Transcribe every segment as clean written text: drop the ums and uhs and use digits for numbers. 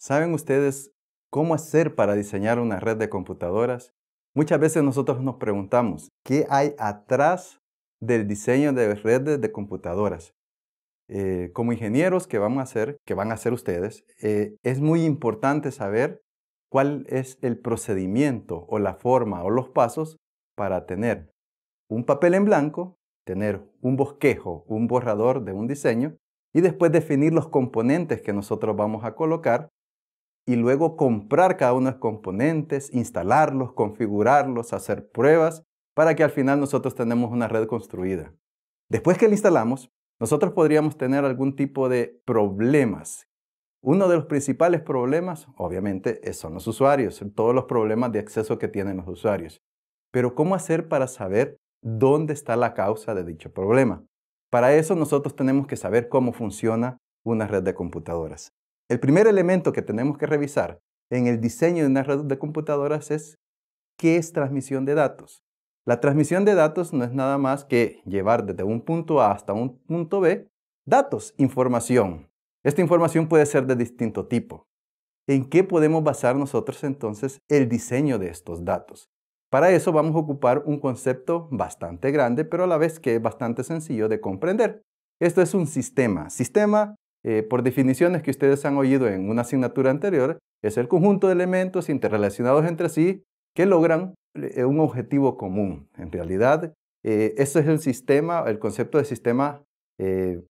¿Saben ustedes cómo hacer para diseñar una red de computadoras? Muchas veces nosotros nos preguntamos, ¿qué hay atrás del diseño de redes de computadoras? Como ingenieros que van a hacer ustedes, es muy importante saber cuál es el procedimiento o la forma o los pasos para tener un papel en blanco, tener un bosquejo, un borrador de un diseño y después definir los componentes que nosotros vamos a colocar y luego comprar cada uno de los componentes, instalarlos, configurarlos, hacer pruebas para que al final nosotros tenemos una red construida. Después que la instalamos, nosotros podríamos tener algún tipo de problemas. Uno de los principales problemas, obviamente, son los usuarios, todos los problemas de acceso que tienen los usuarios. Pero ¿cómo hacer para saber dónde está la causa de dicho problema? Para eso nosotros tenemos que saber cómo funciona una red de computadoras. El primer elemento que tenemos que revisar en el diseño de una red de computadoras es ¿qué es transmisión de datos? La transmisión de datos no es nada más que llevar desde un punto A hasta un punto B datos, información. Esta información puede ser de distinto tipo. ¿En qué podemos basar nosotros entonces el diseño de estos datos? Para eso vamos a ocupar un concepto bastante grande, pero a la vez que es bastante sencillo de comprender. Esto es un sistema. Sistema, por definiciones que ustedes han oído en una asignatura anterior, es el conjunto de elementos interrelacionados entre sí que logran un objetivo común. En realidad, eso es el sistema, el concepto de sistema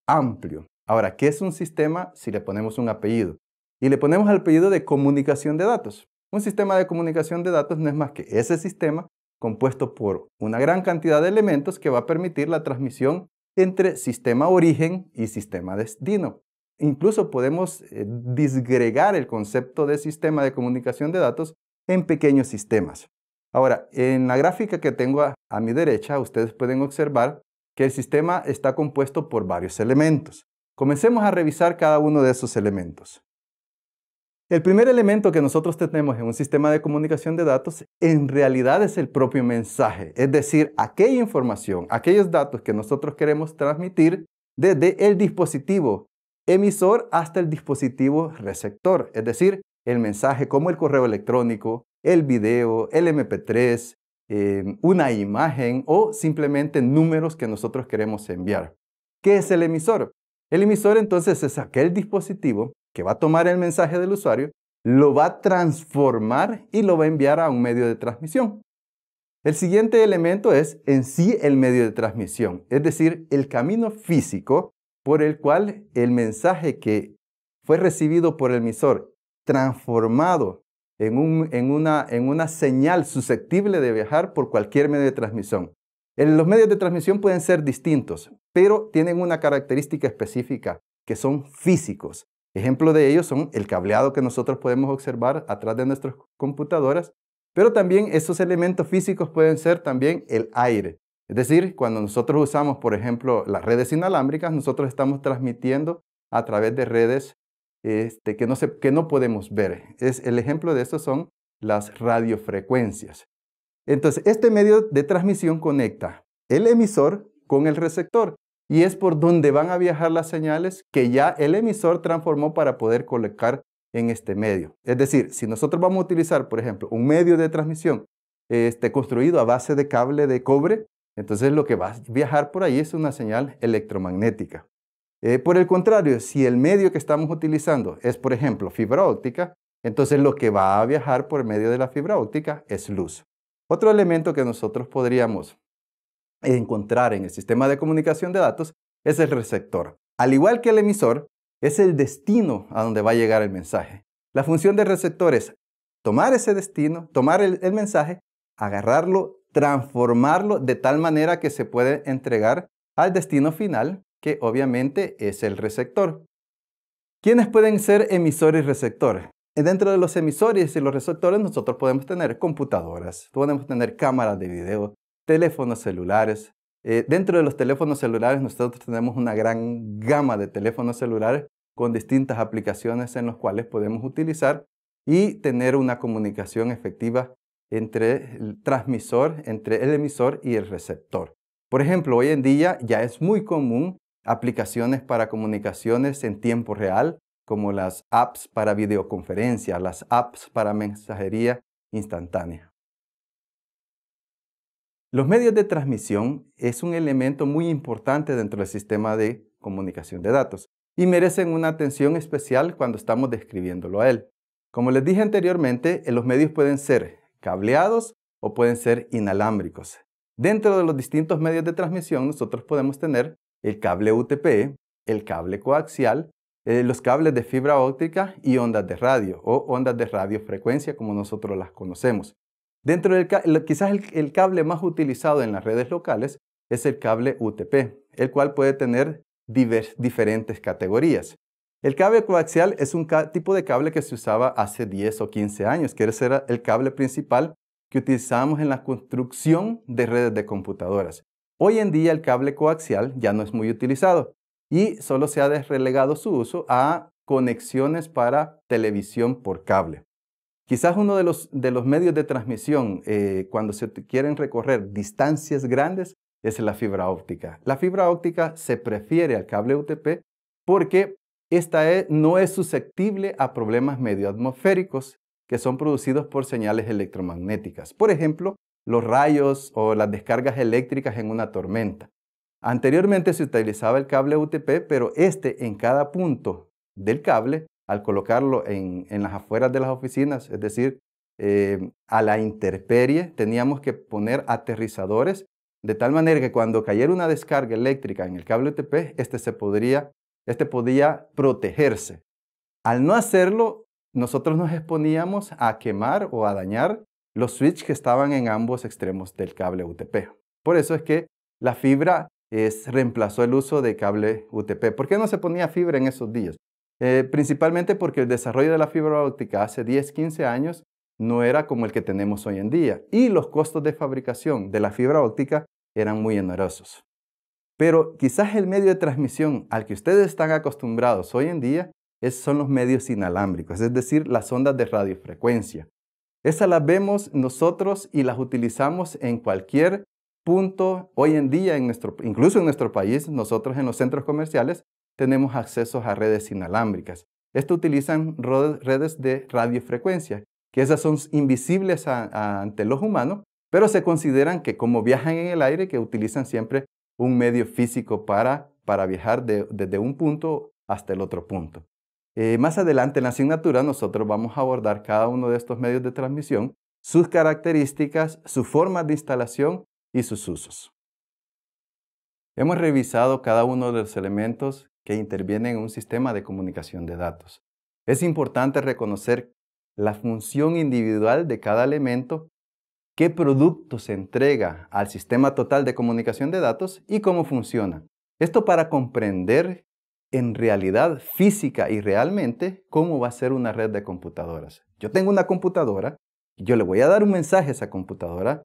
amplio. Ahora, ¿qué es un sistema si le ponemos un apellido? Y le ponemos el apellido de comunicación de datos. Un sistema de comunicación de datos no es más que ese sistema compuesto por una gran cantidad de elementos que va a permitir la transmisión entre sistema origen y sistema destino. Incluso podemos disgregar el concepto de sistema de comunicación de datos en pequeños sistemas. Ahora, en la gráfica que tengo a mi derecha, ustedes pueden observar que el sistema está compuesto por varios elementos. Comencemos a revisar cada uno de esos elementos. El primer elemento que nosotros tenemos en un sistema de comunicación de datos en realidad es el propio mensaje, es decir, aquella información, aquellos datos que nosotros queremos transmitir desde el dispositivo emisor hasta el dispositivo receptor, es decir, el mensaje como el correo electrónico, el video, el MP3, una imagen o simplemente números que nosotros queremos enviar. ¿Qué es el emisor? El emisor entonces es aquel dispositivo que va a tomar el mensaje del usuario, lo va a transformar y lo va a enviar a un medio de transmisión. El siguiente elemento es en sí el medio de transmisión, es decir, el camino físico por el cual el mensaje que fue recibido por el emisor, transformado en una señal susceptible de viajar por cualquier medio de transmisión. Los medios de transmisión pueden ser distintos, pero tienen una característica específica, que son físicos. Ejemplo de ellos son el cableado que nosotros podemos observar atrás de nuestras computadoras, pero también esos elementos físicos pueden ser también el aire. Es decir, cuando nosotros usamos, por ejemplo, las redes inalámbricas, nosotros estamos transmitiendo a través de redes que no podemos ver. El ejemplo de esto son las radiofrecuencias. Entonces, este medio de transmisión conecta el emisor con el receptor y es por donde van a viajar las señales que ya el emisor transformó para poder colocar en este medio. Es decir, si nosotros vamos a utilizar, por ejemplo, un medio de transmisión construido a base de cable de cobre, entonces lo que va a viajar por ahí es una señal electromagnética. Por el contrario, si el medio que estamos utilizando es, por ejemplo, fibra óptica, entonces lo que va a viajar por medio de la fibra óptica es luz. Otro elemento que nosotros podríamos encontrar en el sistema de comunicación de datos es el receptor. Al igual que el emisor, es el destino a donde va a llegar el mensaje. La función del receptor es tomar ese destino, tomar el mensaje, agarrarlo, transformarlo de tal manera que se puede entregar al destino final, que obviamente es el receptor. ¿Quiénes pueden ser emisor y receptor? Dentro de los emisores y los receptores nosotros podemos tener computadoras, podemos tener cámaras de video, teléfonos celulares. Dentro de los teléfonos celulares nosotros tenemos una gran gama de teléfonos celulares con distintas aplicaciones en las cuales podemos utilizar y tener una comunicación efectiva entre el transmisor, entre el emisor y el receptor. Por ejemplo, hoy en día ya es muy común aplicaciones para comunicaciones en tiempo real, como las apps para videoconferencia, las apps para mensajería instantánea. Los medios de transmisión es un elemento muy importante dentro del sistema de comunicación de datos y merecen una atención especial cuando estamos describiéndolo a él. Como les dije anteriormente, los medios pueden ser cableados o pueden ser inalámbricos. Dentro de los distintos medios de transmisión nosotros podemos tener el cable UTP, el cable coaxial, los cables de fibra óptica y ondas de radio o ondas de radiofrecuencia como nosotros las conocemos. Dentro del quizás el cable más utilizado en las redes locales es el cable UTP, el cual puede tener diferentes categorías. El cable coaxial es un tipo de cable que se usaba hace 10 o 15 años, que ese era el cable principal que utilizábamos en la construcción de redes de computadoras. Hoy en día el cable coaxial ya no es muy utilizado y solo se ha relegado su uso a conexiones para televisión por cable. Quizás uno de los medios de transmisión cuando se quieren recorrer distancias grandes es la fibra óptica. La fibra óptica se prefiere al cable UTP porque esta no es susceptible a problemas medio atmosféricos que son producidos por señales electromagnéticas. Por ejemplo, los rayos o las descargas eléctricas en una tormenta. Anteriormente se utilizaba el cable UTP, pero en cada punto del cable, al colocarlo en las afueras de las oficinas, es decir, a la intemperie, teníamos que poner aterrizadores de tal manera que cuando cayera una descarga eléctrica en el cable UTP, este podía protegerse. Al no hacerlo, nosotros nos exponíamos a quemar o a dañar los switches que estaban en ambos extremos del cable UTP. Por eso es que la fibra reemplazó el uso de cable UTP. ¿Por qué no se ponía fibra en esos días? Principalmente porque el desarrollo de la fibra óptica hace 10, 15 años no era como el que tenemos hoy en día y los costos de fabricación de la fibra óptica eran muy onerosos. Pero quizás el medio de transmisión al que ustedes están acostumbrados hoy en día son los medios inalámbricos, es decir, las ondas de radiofrecuencia. Esas las vemos nosotros y las utilizamos en cualquier punto hoy en día, incluso en nuestro país. Nosotros en los centros comerciales tenemos acceso a redes inalámbricas. Estas utilizan redes de radiofrecuencia, que esas son invisibles ante el ojo humano, pero se consideran que como viajan en el aire, que utilizan siempre un medio físico para viajar desde un punto hasta el otro punto. Más adelante en la asignatura nosotros vamos a abordar cada uno de estos medios de transmisión, sus características, su forma de instalación y sus usos. Hemos revisado cada uno de los elementos que intervienen en un sistema de comunicación de datos. Es importante reconocer la función individual de cada elemento, qué producto se entrega al sistema total de comunicación de datos y cómo funciona. Esto para comprender en realidad física y realmente cómo va a ser una red de computadoras. Yo tengo una computadora, yo le voy a dar un mensaje a esa computadora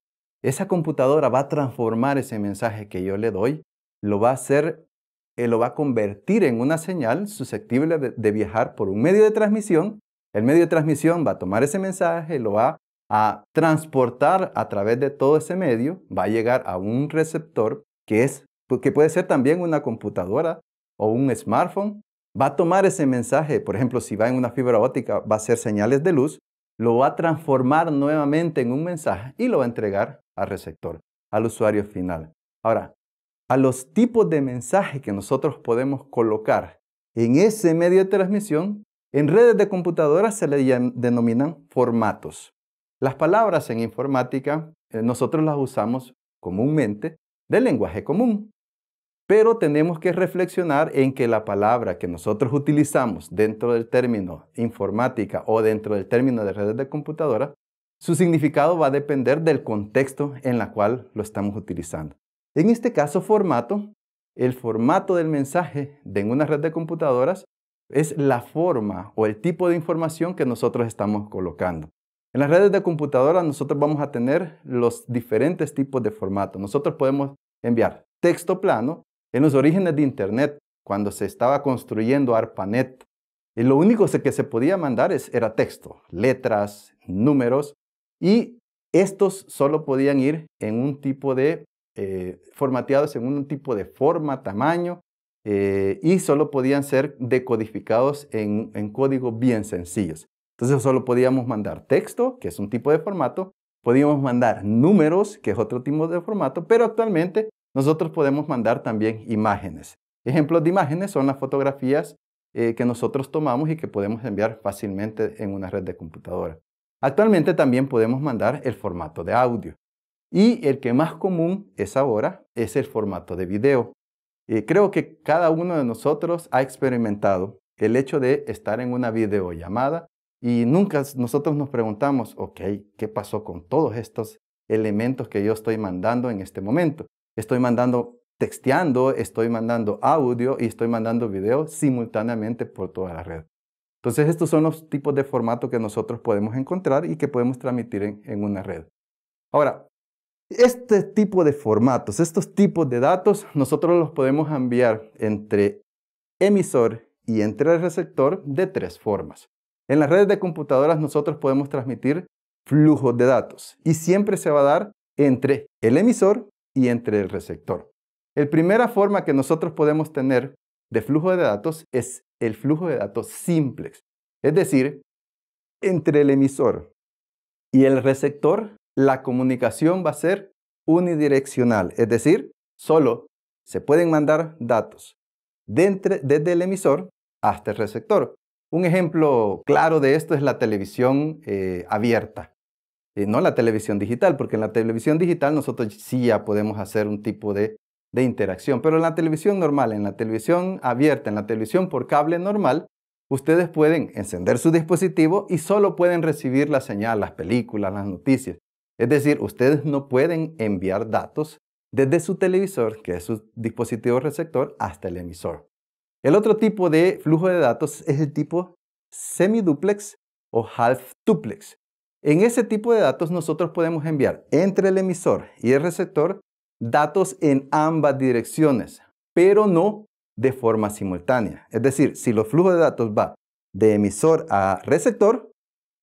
va a transformar ese mensaje que yo le doy, lo va a convertir en una señal susceptible de viajar por un medio de transmisión. El medio de transmisión va a tomar ese mensaje, lo va a transportar a través de todo ese medio, va a llegar a un receptor que puede ser también una computadora o un smartphone, va a tomar ese mensaje, por ejemplo, si va en una fibra óptica, va a ser señales de luz, lo va a transformar nuevamente en un mensaje y lo va a entregar al receptor, al usuario final. Ahora, a los tipos de mensaje que nosotros podemos colocar en ese medio de transmisión, en redes de computadoras se le denominan formatos. Las palabras en informática nosotros las usamos comúnmente del lenguaje común, pero tenemos que reflexionar en que la palabra que nosotros utilizamos dentro del término informática o dentro del término de redes de computadora, su significado va a depender del contexto en el cual lo estamos utilizando. En este caso, el formato del mensaje en una red de computadoras es la forma o el tipo de información que nosotros estamos colocando. En las redes de computadoras nosotros vamos a tener los diferentes tipos de formato. Nosotros podemos enviar texto plano. En los orígenes de Internet, cuando se estaba construyendo ARPANET, lo único que se podía mandar era texto, letras, números, y estos solo podían ir en un tipo de formateados en un tipo de forma, tamaño, y solo podían ser decodificados en códigos bien sencillos. Entonces solo podíamos mandar texto, que es un tipo de formato, podíamos mandar números, que es otro tipo de formato, pero actualmente nosotros podemos mandar también imágenes. Ejemplos de imágenes son las fotografías que nosotros tomamos y que podemos enviar fácilmente en una red de computadora. Actualmente también podemos mandar el formato de audio. Y el que más común es ahora es el formato de video. Creo que cada uno de nosotros ha experimentado el hecho de estar en una videollamada y nunca nosotros nos preguntamos, ok, ¿qué pasó con todos estos elementos que yo estoy mandando en este momento? Estoy mandando texteando, estoy mandando audio y estoy mandando video simultáneamente por toda la red. Entonces estos son los tipos de formato que nosotros podemos encontrar y que podemos transmitir en una red. Ahora, este tipo de formatos, estos tipos de datos, nosotros los podemos enviar entre emisor y entre el receptor de tres formas. En las redes de computadoras nosotros podemos transmitir flujos de datos y siempre se va a dar entre el emisor y entre el receptor. La primera forma que nosotros podemos tener de flujo de datos es el flujo de datos simplex. Es decir, entre el emisor y el receptor, la comunicación va a ser unidireccional. Es decir, solo se pueden mandar datos desde el emisor hasta el receptor. Un ejemplo claro de esto es la televisión abierta. No la televisión digital, porque en la televisión digital nosotros sí ya podemos hacer un tipo de interacción, pero en la televisión normal, en la televisión abierta, en la televisión por cable normal, ustedes pueden encender su dispositivo y solo pueden recibir la señal, las películas, las noticias. Es decir, ustedes no pueden enviar datos desde su televisor, que es su dispositivo receptor, hasta el emisor. El otro tipo de flujo de datos es el tipo semiduplex o half duplex. En ese tipo de datos nosotros podemos enviar entre el emisor y el receptor datos en ambas direcciones, pero no de forma simultánea. Es decir, si los flujos de datos va de emisor a receptor,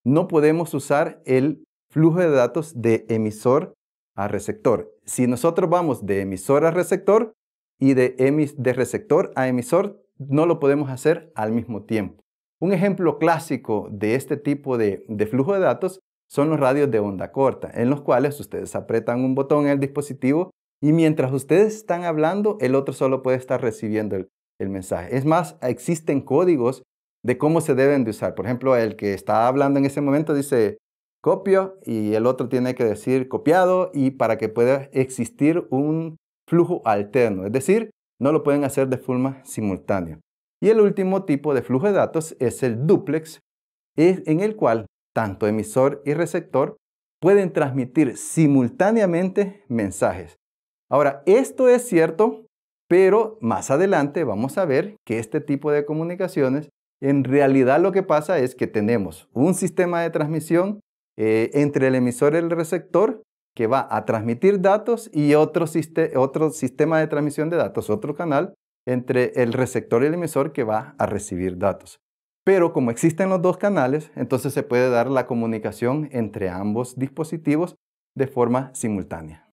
no podemos usar el flujo de datos de emisor a receptor. Si nosotros vamos de emisor a receptor y de receptor a emisor, no lo podemos hacer al mismo tiempo. Un ejemplo clásico de este tipo de flujo de datos son los radios de onda corta, en los cuales ustedes apretan un botón en el dispositivo y mientras ustedes están hablando, el otro solo puede estar recibiendo el mensaje. Es más, existen códigos de cómo se deben de usar. Por ejemplo, el que está hablando en ese momento dice copio y el otro tiene que decir copiado, y para que pueda existir un flujo alterno, es decir, no lo pueden hacer de forma simultánea. Y el último tipo de flujo de datos es el duplex, en el cual tanto emisor y receptor pueden transmitir simultáneamente mensajes. Ahora, esto es cierto, pero más adelante vamos a ver que este tipo de comunicaciones, en realidad lo que pasa es que tenemos un sistema de transmisión entre el emisor y el receptor que va a transmitir datos y otro sistema de transmisión de datos, otro canal entre el receptor y el emisor que va a recibir datos. Pero como existen los dos canales, entonces se puede dar la comunicación entre ambos dispositivos de forma simultánea.